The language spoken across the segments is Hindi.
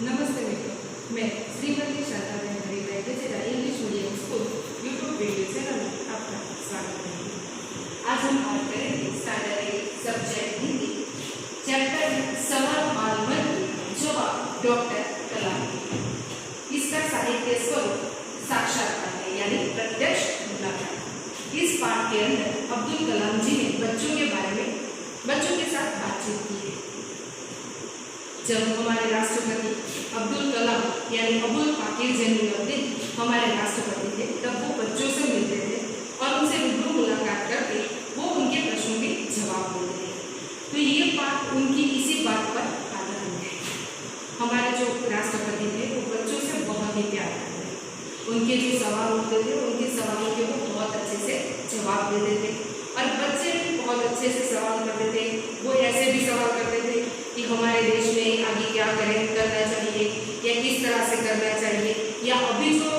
नमस्ते मित्रों, मैं Shrimati Shantaben Haribhai Gajera English medium school YouTube video channel में आपका स्वागत है। आज हम बात करेंगे स्टैंडर्ड सब्जेक्ट हिंदी चैप्टर सवाल माल मन जवाब डॉक्टर कलाम। इसका साहित्य स्वरूप साक्षात्कार है यानी प्रत्यक्ष मुलाकात। इस पाठ के अंदर अब्दुल कलाम जी ने बच्चों के बारे में बच्चों के साथ बातचीत की है। जब हमारे राष्ट्रपति अब्दुल कलाम यानी अबुल पाकिर जैनुलब्दीन हमारे राष्ट्रपति थे, तब वो बच्चों से मिलते थे और उनसे रूबरू मुलाकात करके वो उनके प्रश्नों के जवाब देते थे। तो ये बात उनकी इसी बात पर आधारित है। हमारे जो राष्ट्रपति थे वो बच्चों से बहुत ही प्यार करते थे। उनके जो सवाल होते थे उनके सवालों के वो बहुत अच्छे से जवाब देते थे और बच्चे भी बहुत अच्छे से सवाल करते थे। वो ऐसे भी सवाल करते थे कि हमारे देश में आगे क्या करना चाहिए या किस तरह से करना चाहिए, या अभी जो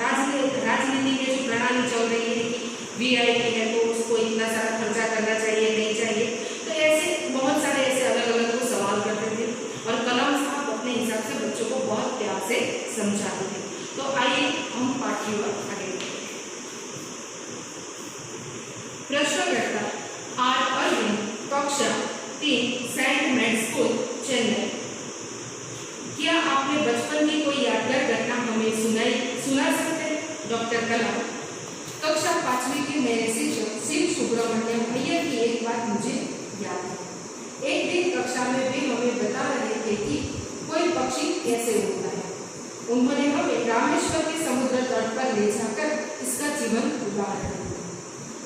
राजनीति की जो प्रणाली चल रही है कि वीआईपी है तो उसको इतना सारा खर्चा करना चाहिए नहीं चाहिए। तो ऐसे बहुत सारे ऐसे अलग अलग वो सवाल करते थे और कलाम साहब अपने हिसाब से बच्चों को बहुत प्यार से समझाते थे। तो आइए हम पाठ की ओर आगे बढ़ते हैं। प्रश्नकर्ता आर अरविंद, कक्षा 3, सेंट मेड स्कूल, चेन्नई। क्या आपने बचपन की कोई यादगार घटना हमें सुना सकते हैं? डॉक्टर कलाम। कक्षा 5वीं के मेरे शिक्षक शिव सुब्रमण्यम अय्यर की एक बात मुझे याद है। एक दिन कक्षा में वे हमें बता रहे थे कि कोई पक्षी कैसे उड़ता है। उन्होंने हमें रामेश्वर के समुद्र तट पर ले जाकर इसका जीवंत उदाहरण दिया।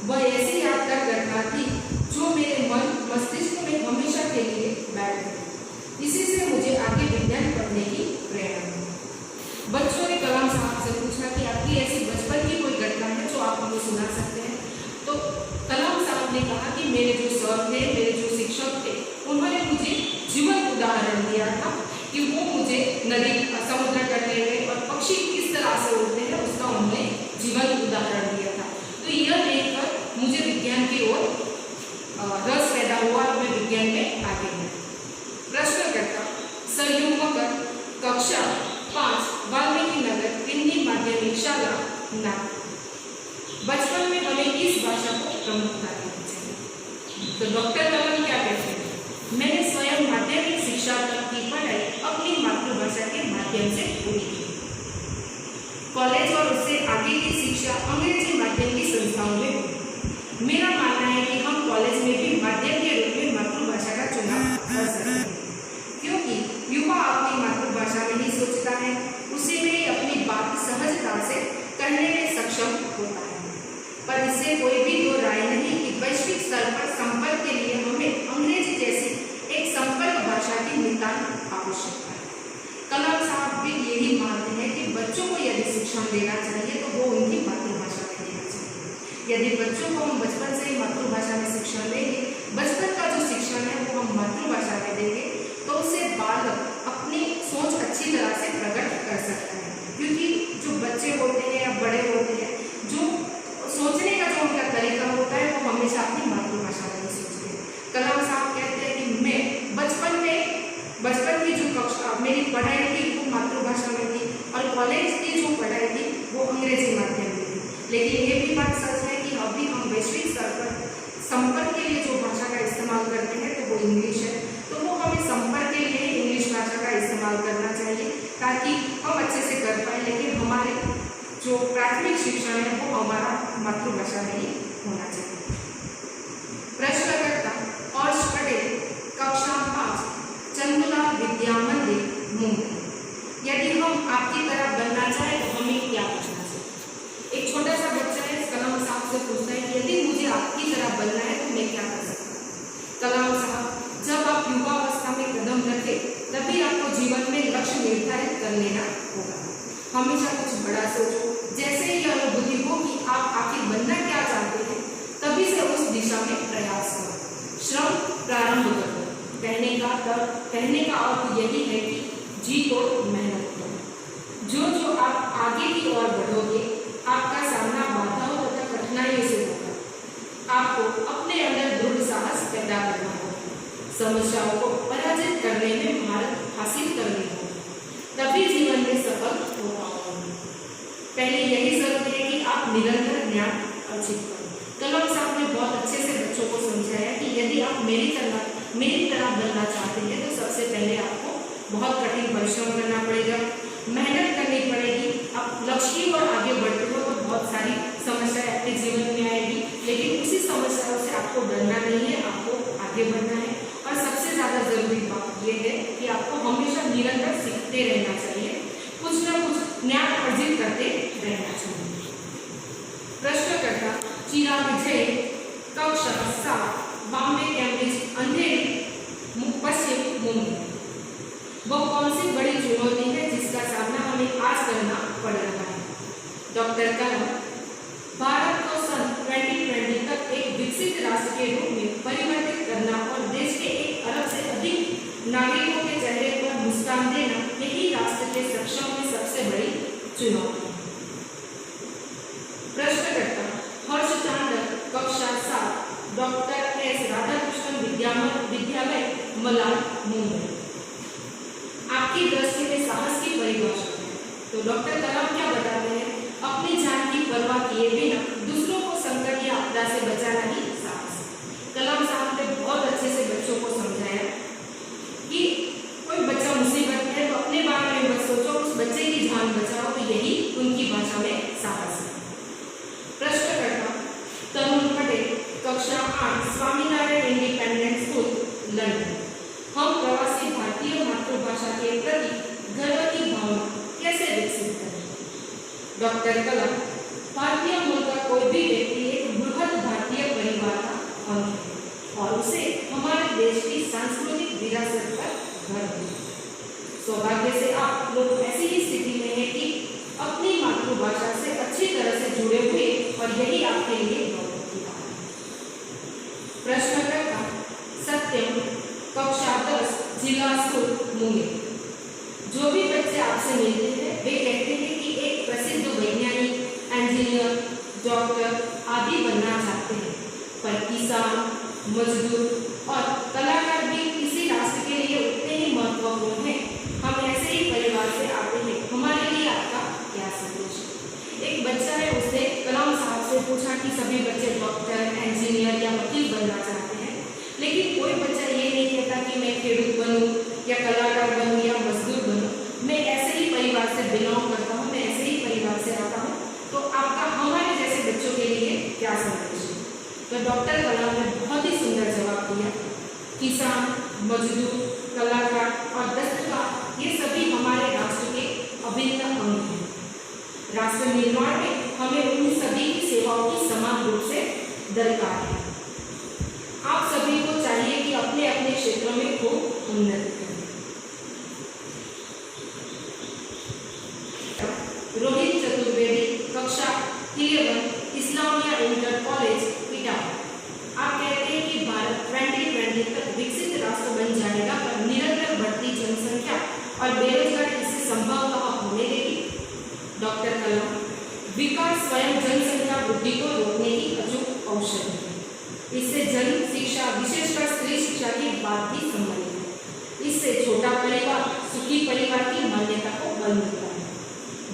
वह ऐसी यादगार घटना थी जो मेरे मन मस्तिष्क में हमेशा के लिए बैठ गई। इसी से मुझे आगे विज्ञान पढ़ने की प्रेरणा मिली। बच्चों ने कलाम साहब से पूछा कि आपकी ऐसी बचपन की कोई घटना है जो आप हमें सुना सकते हैं। तो कलाम साहब ने कहा कि मेरे जो सर थे, मेरे जो शिक्षक थे, उन्होंने मुझे जीवंत उदाहरण दिया था कि वो मुझे नदी समुद्र तट ले गए और पक्षी किस तरह से उड़ते हैं उसका उन्होंने जीवंत उदाहरण दिया था। तो यह देखकर मुझे विज्ञान की ओर रस पैदा हुआ और मैं विज्ञान में आगे बढ़ी। प्रश्नकर्ता सरयू मकर, कक्षा 5, वाल्मीकि नगर हिंदी माध्यमिक शाला, नागपुर। बचपन में हमें किस भाषा को प्रमुखता देनी चाहिए? तो डॉक्टर कलाम क्या कहते हैं? मैंने स्वयं माध्यमिक शिक्षा तक की पढ़ाई अपनी मातृभाषा के माध्यम से पूरी की। कॉलेज और उससे आगे की शिक्षा अंग्रेजी माध्यम की संस्थाओं में हुई। मेरा मानना है कि हम कॉलेज में भी माध्यम के रूप में मातृभाषा का चुनाव कर सकते हैं, क्योंकि युवा अपनी मातृभाषा में ही सोचता है, उसी में ही अपनी बात सहजता से कहने में सक्षम होता है। पर इससे कोई भी दो राय नहीं कि वैश्विक स्तर पर संपर्क के लिए हमें अंग्रेजी जैसी एक संपर्क भाषा की नितांत आवश्यकता है। कलाम साहब भी यही मानते हैं कि बच्चों को यदि शिक्षण देना चाहिए तो वो उनकी मातृभाषा में देना चाहिए। यदि बच्चों को हम बचपन से ही मातृभाषा में शिक्षण देंगे, बचपन का जो शिक्षण है वो हम मातृभाषा में देंगे, तो उससे बालक अपनी सोच अच्छी तरह से प्रकट कर सकता है। क्योंकि जो बच्चे होते हैं या बड़े होते हैं, जो सोचने का जो उनका तरीका होता है वो हमेशा अपनी मातृभाषा में ही सोचते हैं। कलाम साहब कहते हैं कि मैं बचपन की जो कक्षा मेरी पढ़ाई थी वो मातृभाषा में थी और कॉलेज की जो पढ़ाई थी वो अंग्रेजी माध्यम में थी। लेकिन ये भी बात सच है कि अभी हम वैश्विक स्तर पर संपर्क के लिए जो भाषा का इस्तेमाल करते हैं तो वो इंग्लिश है। तो वो हमें संपर्क के लिए इंग्लिश भाषा का इस्तेमाल करना चाहिए ताकि हम अच्छे से कर पाए। लेकिन हमारे जो प्राथमिक शिक्षण है वो हमारा मातृभाषा में ही होना चाहिए। प्रश्नकर्ता और पटेल, कक्षा 5, चंदूलाल विद्या मंदिर, मुंबई। यदि हम आपकी तरह बनना चाहें तो हमें क्या करना चाहिए? एक छोटा सा बच्चा है, कलाम साहब से पूछता है कि यदि मुझे आपकी तरह बनना है तो मैं क्या कर सकता हूँ? कलाम साहब, जब आप युवा अवस्था में कदम रखें तभी आपको जीवन में लक्ष्य निर्धारित कर लेना होगा। हमेशा कुछ बड़ा सोचो। जैसे ही अनुभूति हो कि आप आखिर बनना क्या चाहते हैं, तभी से उस दिशा में प्रयास करो। श्रम प्रारंभ करो। कहने का अर्थ यही है कि जी को मेहनत करो। जो आप आगे की ओर बढ़ोगे, आपका सामना बाधाओं तथा कठिनाइयों से होगा। आपको अपने अंदर दृढ़ साहस पैदा करना होगा। समस्याओं को पराजित करने में महारत हासिल करनी होगी। निरंतर ज्ञान अर्जित करो। कलाम साहब ने बहुत अच्छे से बच्चों को समझाया कि यदि आप मेरी तरह बनना चाहते हैं तो सबसे पहले आपको बहुत कठिन परिश्रम करना पड़ेगा, मेहनत करनी पड़ेगी। आप लक्ष्य की ओर आगे बढ़ते हो तो बहुत सारी समस्याएं आपके जीवन में आएगी, लेकिन उसी समस्याओं से आपको डरना नहीं है, आपको आगे बढ़ना है। और सबसे ज़्यादा जरूरी बात यह है कि आपको हमेशा निरंतर सीखते रहना चाहिए, कुछ न कुछ ज्ञान अर्जित करते रहना चाहिए। प्रश्नकर्ता चिराग जैन, कक्षा 7, बॉम्बे कैम्ब्रिज, अंधेरी, पश्चिम मुंबई। वो कौन सी बड़ी चुनौती है जिसका सामना हमें आज करना पड़ रहा है? डॉक्टर कलाम भारत को सन 2020 तक एक विकसित राष्ट्र के रूप में परिवर्तित करना और देश के 1 अरब से अधिक नागरिकों के चेहरे पर मुस्कान देना, यही राष्ट्र के सक्षम में सबसे बड़ी चुनौती है। प्रश्नकर्ता हर्ष चांदक, कक्षा 7, डॉक्टर एस राधाकृष्णन विद्यालय, मलाड, मुंबई। आपकी दृष्टि में साहस की परिभाषा है तो डॉक्टर कलाम क्या बताते हैं? अपनी जान की परवाह किए बिना दूसरों को संकट या आपदा से बचाना ही साहस। कलाम साहब ने बहुत अच्छे से बच्चों को समझाया कि कोई बच्चा मुसीबत में है तो अपने बारे में मत सोचो, उस बच्चे की जान बचाओ, तो यही उनकी भाषा में साहस है। प्रश्नकर्ता तरुण पटेल, कक्षा 8, स्वामीनारायण इंडिपेंडेंट स्कूल, लंदन। हम प्रवासी भारतीय मातृभाषा के प्रति गर्व की भावना कैसे विकसित करें? डॉक्टर कलाम भारतीय मूल का कोई भी व्यक्ति एक बृहद भारतीय परिवार का अंग है और उसे हमारे देश की सांस्कृतिक विरासत पर गर्व है। सौभाग्य से आप लोग ऐसी ही स्थिति में हैं कि अपनी मातृभाषा से अच्छी तरह से जुड़े हुए, और यही आपके लिए गौरव की बात है। प्रश्नकर्ता सत्यम, कक्षा 10, जिला स्कूल, मुंगेर। जो भी बच्चे आपसे मिलते हैं वे कहते हैं कि एक प्रसिद्ध वैज्ञानिक, इंजीनियर, डॉक्टर आदि बनना चाहते हैं, पर किसान, मजदूर और कलाकार भी किसी राष्ट्र के लिए उतने ही महत्वपूर्ण हैं। हम ऐसे ही परिवार से आते हैं, हमारे लिए आपका क्या संदेश है? एक बच्चा है, उसने कलाम साहब से पूछा कि सभी बच्चे डॉक्टर, इंजीनियर या वकील बनना चाहते हैं, लेकिन कोई बच्चा ये नहीं कहता कि मैं खेडूत बनूं या कलाकार बनूं या मजदूर बनूं। मैं ऐसे ही परिवार से बिलोंग करता हूं, मैं ऐसे ही परिवार से आता हूं, तो आपका हमारे जैसे बच्चों के लिए क्या संदेश है? तो डॉक्टर कलाम ने बहुत ही सुंदर जवाब दिया, किसान, मजदूर, कलाकार और दस्तकार ये सभी हमारे राष्ट्र के अभिन्न अंग हैं। राष्ट्र निर्माण में हमें उन सभी की सेवाओं की समान रूप से दरकार है। आप सभी को चाहिए कि अपने अपने क्षेत्रों में खूब उन्नति करें। रोहित चतुर्वेदी, कक्षा 11, इस्लामिया इंटर कॉलेज, इटावा। आप कहते हैं कि भारत 2020 तक विकसित राष्ट्र बन जाएगा, पर निरंतर बढ़ती जनसंख्या और बेरोजगारी इससे संभवतः होने देगी। डॉक्टर कलाम विकास स्वयं जनसंख्या वृद्धि को रोकने की अचूक औषधि है। इससे जन शिक्षा, विशेषकर स्त्री शिक्षा की बात भी संबंधित है। इससे छोटा परिवार, सुखी परिवार की मान्यता को बल मिलता है।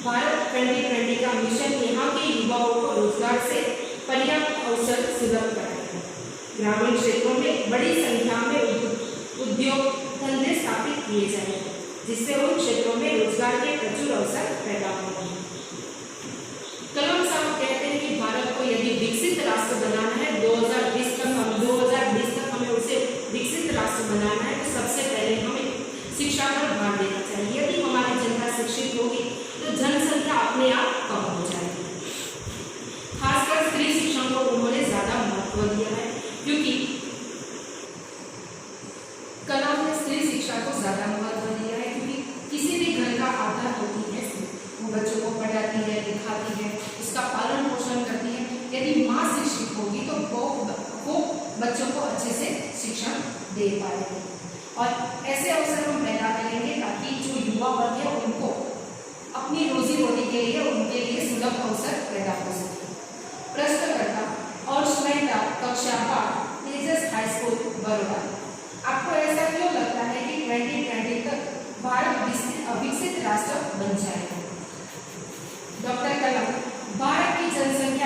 भारत 2020 का मिशन यहाँ के युवाओं को रोजगार से पर्याप्त अवसर सुलभ कराएगा। ग्रामीण क्षेत्रों में बड़ी संख्या में उद्योग धंधे स्थापित किए जाएंगे, जिससे उन क्षेत्रों में रोजगार के प्रचुर अवसर पैदा होंगे। कलाम साहब कहते हैं कि भारत को यदि विकसित राष्ट्र बनाना है, 2020 तक हमें उसे विकसित राष्ट्र बनाना है, तो सबसे पहले हमें शिक्षा पर भार देना चाहिए। यदि हमारी जनता शिक्षित होगी तो जनसंख्या अपने आप कम हो जाएगी। खासकर स्त्री शिक्षा को उन्होंने ज्यादा महत्व दिया है, क्योंकि कलाम ने स्त्री शिक्षा को ज्यादा महत्व दिया है, क्योंकि किसी भी घर का आधार होती है स्त्री। वो बच्चों को पढ़ाती है, लिखाती है, उसका पालन पोषण करती है। यदि माँ शिक्षित होगी तो वो बच्चों को अच्छे से शिक्षण दे पाएगी, और ऐसे अवसर हम पैदा करेंगे ताकि जो युवा वर्ग है उनको अपनी रोजी रोटी के लिए, उनके लिए सुलभ अवसर पैदा हो सके। प्रश्नकर्ता और श्वेता, कक्षा 12, तेजस हाई स्कूल, बड़ौदा। आपको ऐसा क्यों लगता है कि 2020 तक भारत विकसित राष्ट्र बन जाएगा? डॉक्टर कलाम भारत की जनसंख्या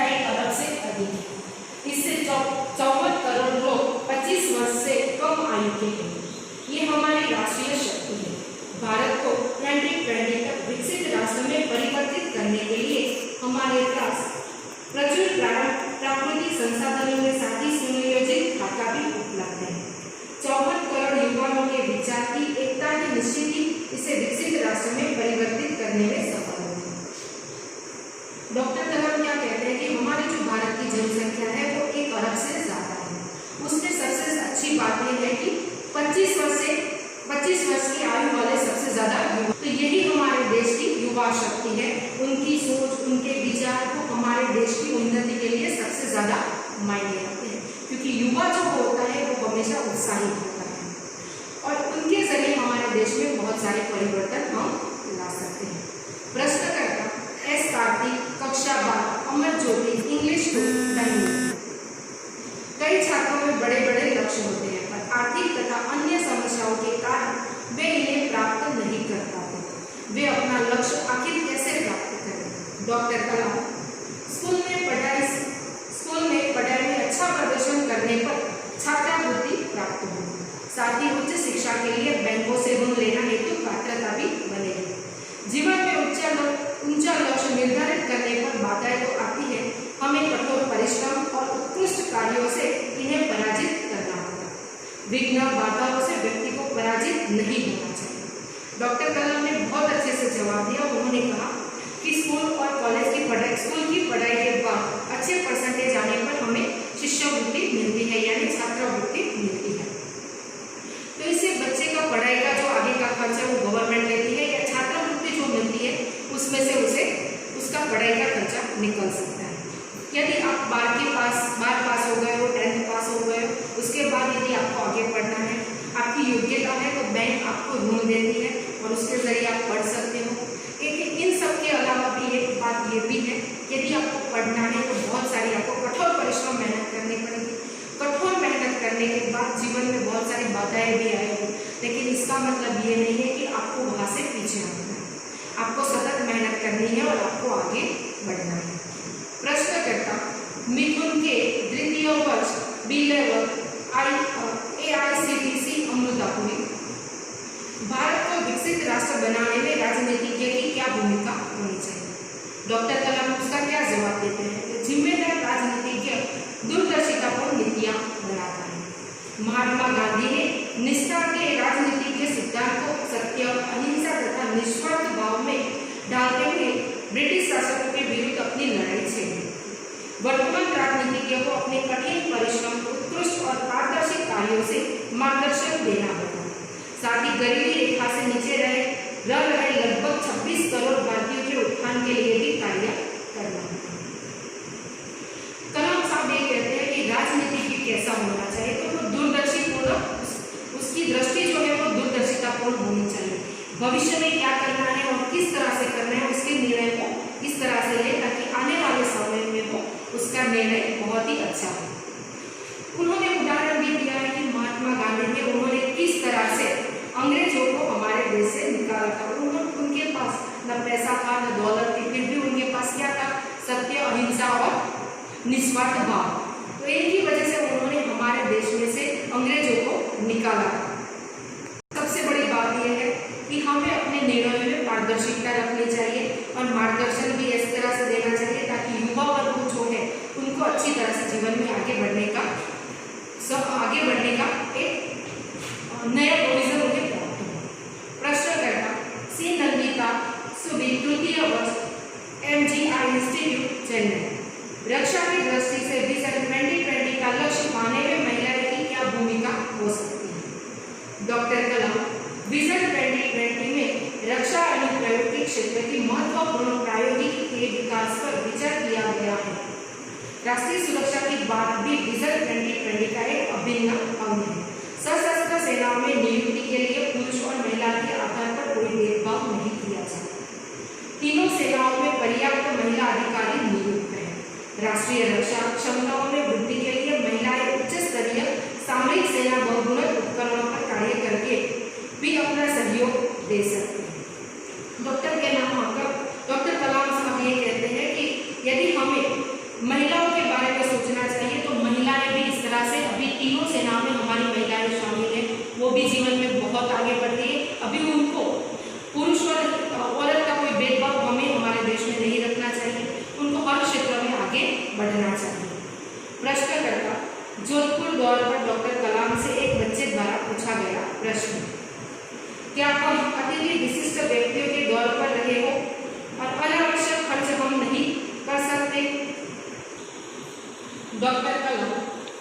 युवा शक्ति है, उनकी सोच, उनके विचार को हमारे देश की उन्नति के लिए सबसे ज़्यादा मायने रखते हैं, क्योंकि युवा जो होता है वो हमेशा उत्साहित होता है और उनके जरिए हमारे देश में बहुत सारे परिवर्तन हम ला सकते हैं। प्रश्नकर्ता एस कार्तिक, कक्षा 12, अमर ज्योति, इंग्लिश 2, बेंगलुरु। कई छात्रों में बड़े बड़े लक्ष्य होते हैं पर आर्थिक तथा अन्य समस्याओं के कारण वे इन्हें प्राप्त नहीं कर पाते। वे अपना लक्ष्य आखिर कैसे प्राप्त करें? डॉक्टर कलाम स्कूल में पढ़ाई में अच्छा प्रदर्शन करने पर छात्रवृत्ति प्राप्त होगी। साथ ही उच्च शिक्षा के लिए बैंकों से ऋण लेना हेतु पात्रता भी बनेगी। जीवन में ऊंचा लक्ष्य निर्धारित करने पर बाधाएं तो आती है, हमें कठोर परिश्रम और उत्कृष्ट कार्यों से इन्हें पराजित करना होगा। विघ्न बाधाओं से व्यक्ति को पराजित नहीं होना चाहिए। डॉक्टर कलाम ने बहुत अच्छे से जवाब दिया। उन्होंने कहा कि स्कूल की पढ़ाई के बाद अच्छे परसेंटेज आने पर हमें शिष्यवृत्ति मिलती है, यानी छात्रवृत्ति मिलती है। तो इससे बच्चे का पढ़ाई का जो आगे का खर्च है वो गवर्नमेंट लेती है, या छात्रवृत्ति जो मिलती है उसमें से उसे उसका पढ़ाई का खर्चा निकल सकता है। यदि आप 12 पास हो गए हो, 10th पास हो गए हो, उसके बाद यदि आपको आगे पढ़ना है, आपकी योग्यता है, तो बैंक आपको ऋण देती है और उसके जरिए आप पढ़ सकते हो। इन सब के अलावा भी एक बात ये भी है, यदि आपको पढ़ना है तो बहुत सारी आपको कठोर परिश्रम मेहनत करनी पड़ेगी। कठोर मेहनत करने के बाद जीवन में बहुत सारी बाधाएं भी आएगी, लेकिन इसका मतलब ये नहीं है कि आपको वहाँ से पीछे हटना है। आपको सतत मेहनत करनी है और आपको आगे बढ़ना है। प्रश्नकर्ता मिथुन के द्वितीय वर्ष बी लेवल AICTC अमृतापुरी। भारत को विकसित राष्ट्र बनाने में राजनीतिज्ञ की क्या भूमिका होनी चाहिए? डॉक्टर कलाम उसका क्या जवाब देते हैं? जिम्मेदार राजनीतिज्ञ दूरदर्शितापूर्ण नीतियां बनाता है। महात्मा गांधी ने निष्ठा के राजनीति के सिद्धांत को सत्य, अहिंसा तथा निस्वार्थ भाव में डालते हुए ब्रिटिश शासकों के विरुद्ध अपनी लड़ाई छेड़ी। वर्तमान राजनीतिज्ञ को अपने कठिन परिश्रम, उत्कृष्ट और पारदर्शी कार्यों से मार्गदर्शन देना होगा। साथ ही गरीबी रेखा से नीचे रह रहे लगभग 26 करोड़ भारतीयों के उत्थान के लिए भी कार्य करना होगा। कलाम साहब ये कहते हैं कि राजनीति कैसा होना चाहिए, तो वो दूरदर्शीपूर्ण, उसकी दृष्टि जो है वो दूरदर्शितापूर्ण होनी चाहिए। भविष्य में क्या करना है और किस तरह से करना है उसके निर्णय को इस तरह से ले ताकि आने वाले समय में वो उसका निर्णय बहुत ही अच्छा हो। उन्होंने उदाहरण भी दिया है कि महात्मा गांधी ने उन्होंने किस तरह से अंग्रेजों को हमारे देश से निकाला था। उनके पास न पैसा था न दौलत थी, फिर भी उनके पास क्या था? सत्य, अहिंसा और निस्वार्थ भाव। तो इनकी वजह से उन्होंने हमारे देश में से अंग्रेजों को निकाला। सबसे बड़ी बात यह है कि हमें अपने निर्णयों में पारदर्शिता रखनी चाहिए और मार्गदर्शन भी इस तरह से देना चाहिए ताकि युवा वर्ग जो है उनको अच्छी तरह से जीवन में आगे बढ़ने का एक नया प्रोविजन उन्हें प्राप्त हो। प्रश्नकर्ता सी नंदिता सुबी, तृतीय वर्ष MGI इंस्टीट्यूट, चेन्नई। रक्षा की दृष्टि से विजन 2020 का लक्ष्य पाने में महिलाएं की क्या भूमिका हो सकती है? डॉक्टर कलाम विजन 2020 में रक्षा अनुप्रयोग के क्षेत्र की महत्वपूर्ण प्रायोगिक के विकास पर विचार किया गया है। राष्ट्रीय सुरक्षा की बात भी विजन 2020 का एक अभिन्न अंग है। सशस्त्र सेनाओं में नियुक्ति के लिए पुरुष और महिला के आधार पर कोई भेदभाव नहीं किया जाता। तीनों सेनाओं में पर्याप्त महिला अधिकारी नियुक्त हैं। राष्ट्रीय रक्षा क्षमताओं में वृद्धि के लिए महिलाएं उच्च स्तरीय सामरिक सेना बहुगुणित उपकरणों पर कार्य करके भी अपना सहयोग दे सकते हैं। डॉक्टर कलाम साहब ये कहते हैं कि यदि हमें महिलाओं के बारे में सोचना चाहिए तो महिलाएं भी इस तरह से, अभी तीनों सेनाओं में हमारी महिलाएं शामिल हैं, वो भी जीवन में बहुत आगे बढ़ती है। अभी उनको पुरुष और औरत का कोई भेदभाव हमें हमारे देश में नहीं रखना चाहिए, उनको हर क्षेत्र में आगे बढ़ना चाहिए। प्रश्नकर्ता जोधपुर दौर पर डॉक्टर कलाम से एक बच्चे द्वारा पूछा गया प्रश्न, क्या हम अतिथि विशिष्ट व्यक्तियों के दौर पर रहे हो और अनावश्यक खर्च हम नहीं कर सकते? डॉक्टर कलाम,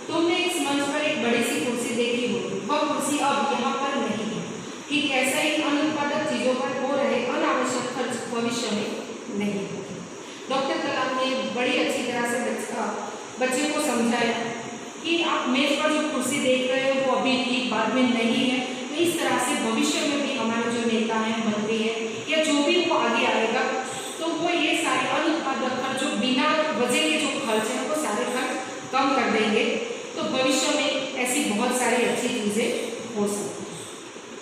तुमने इस मंच पर एक बड़ी सी कुर्सी देखी होगी, वह कुर्सी अब यहाँ पर नहीं है। ठीक ऐसा ही अनुत्पादक चीजों पर हो रहे अनावश्यक खर्च भविष्य में बच्चे को समझाया कि आप मेज पर जो कुर्सी देख रहे हो वो अभी ठीक बाद में नहीं है। तो इस तरह से भविष्य में भी हमारे जो नेता हैं, मंत्री हैं या जो भी वो आगे आएगा, तो वो ये सारे अनुत्पादक खर्च, जो बिना वजह के जो खर्च हैं, वो सारे खर्च कम कर देंगे। तो भविष्य में ऐसी बहुत सारी अच्छी चीज़ें हो सकती हैं।